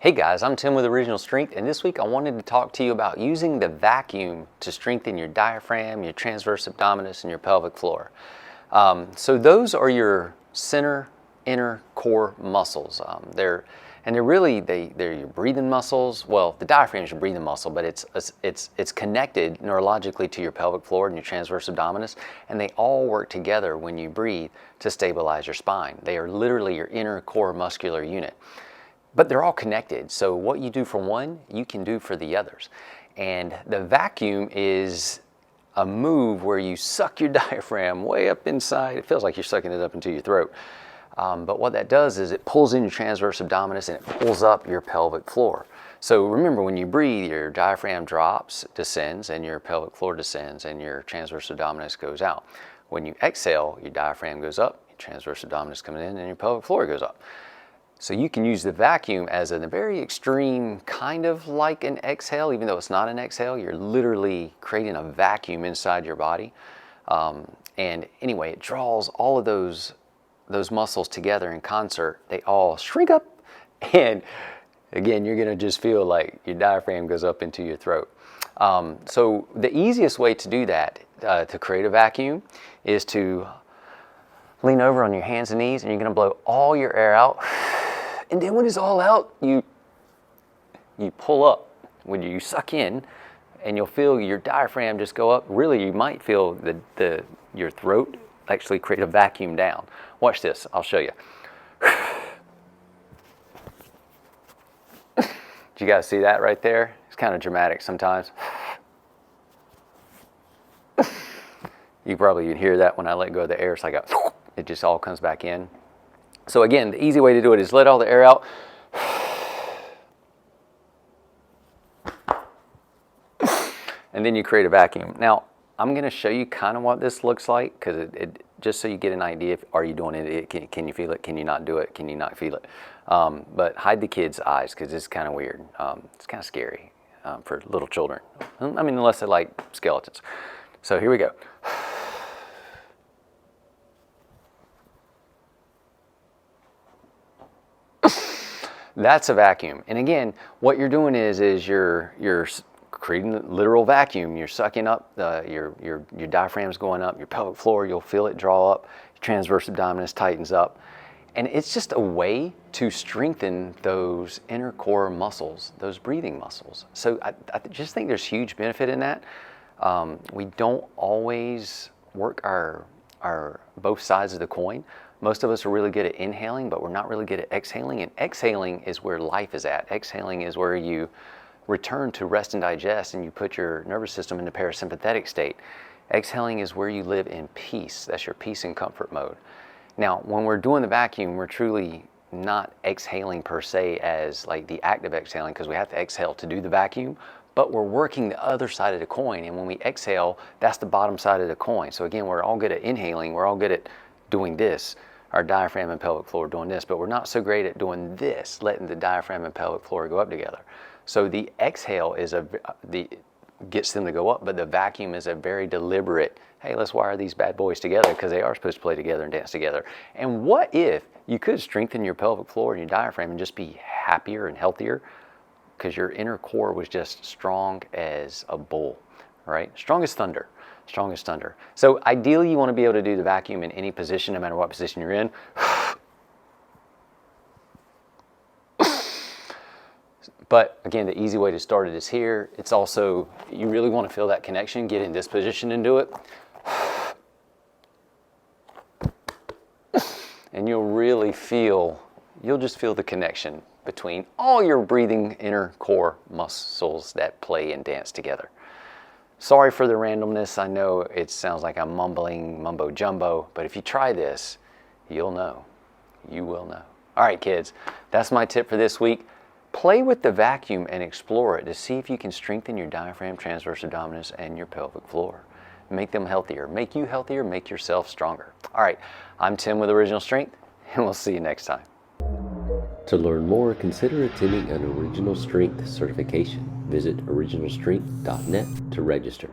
Hey guys, I'm Tim with Original Strength, and this week I wanted to talk to you about using the vacuum to strengthen your diaphragm, your transverse abdominis, and your pelvic floor. So those are your center, inner core muscles. They're your breathing muscles. Well, the diaphragm is your breathing muscle, but it's connected neurologically to your pelvic floor and your transverse abdominis, and they all work together when you breathe to stabilize your spine. They are literally your inner core muscular unit. But they're all connected, so what you do for one, you can do for the others. And the vacuum is a move where you suck your diaphragm way up inside. It feels like you're sucking it up into your throat. But what that does is it pulls in your transverse abdominis and it pulls up your pelvic floor. So remember, when you breathe, your diaphragm drops, descends, and your pelvic floor descends, and your transverse abdominis goes out. When you exhale, your diaphragm goes up, your transverse abdominis comes in, and your pelvic floor goes up. So you can use the vacuum as a very extreme, kind of like an exhale, even though it's not an exhale. You're literally creating a vacuum inside your body. And anyway, it draws all of those muscles together in concert. They all shrink up, and again, you're gonna just feel like your diaphragm goes up into your throat. So the easiest way to do that, to create a vacuum, is to lean over on your hands and knees, and you're gonna blow all your air out. And then when it's all out, you pull up. When you suck in, and you'll feel your diaphragm just go up. Really, you might feel your throat actually create a vacuum down. Watch this, I'll show you. Did you guys see that right there? It's kind of dramatic sometimes. You probably can hear that when I let go of the air. It's like it just all comes back in. So again, the easy way to do it is let all the air out. And then you create a vacuum. Now, I'm going to show you kind of what this looks like, because it just so you get an idea, are you doing it? Can you feel it? Can you not do it? Can you not feel it? But hide the kids' eyes, because it's kind of weird. It's kind of scary for little children. I mean, unless they like skeletons. So here we go. That's a vacuum. And again, what you're doing is you're creating a literal vacuum. You're sucking up, your diaphragm's going up, your pelvic floor, you'll feel it draw up, your transverse abdominis tightens up. And it's just a way to strengthen those inner core muscles, those breathing muscles. So I just think there's huge benefit in that. We don't always work our both sides of the coin. Most of us are really good at inhaling, but we're not really good at exhaling. And exhaling is where life is at. Exhaling is where you return to rest and digest, and you put your nervous system in the parasympathetic state. Exhaling is where you live in peace. That's your peace and comfort mode. Now, when we're doing the vacuum, we're truly not exhaling per se as like the act of exhaling, because we have to exhale to do the vacuum, but we're working the other side of the coin. And when we exhale, that's the bottom side of the coin. So again, we're all good at inhaling. We're all good at doing this. Our diaphragm and pelvic floor doing this, but we're not so great at doing this, letting the diaphragm and pelvic floor go up together. So the exhale is gets them to go up, but the vacuum is a very deliberate, hey, let's wire these bad boys together, because they are supposed to play together and dance together. And what if you could strengthen your pelvic floor and your diaphragm and just be happier and healthier, because your inner core was just strong as a bull, right? Strong as thunder. Strong as thunder. So ideally, you want to be able to do the vacuum in any position, no matter what position you're in. But again, the easy way to start it is here. It's also, you really want to feel that connection, get in this position and do it. And you'll just feel the connection between all your breathing inner core muscles that play and dance together. Sorry for the randomness. I know it sounds like I'm mumbling mumbo jumbo, but if you try this, you'll know. You will know. All right, kids, that's my tip for this week. Play with the vacuum and explore it to see if you can strengthen your diaphragm, transverse abdominis, and your pelvic floor. Make them healthier. Make you healthier. Make yourself stronger. All right, I'm Tim with Original Strength, and we'll see you next time. To learn more, consider attending an Original Strength certification. Visit originalstrength.net to register.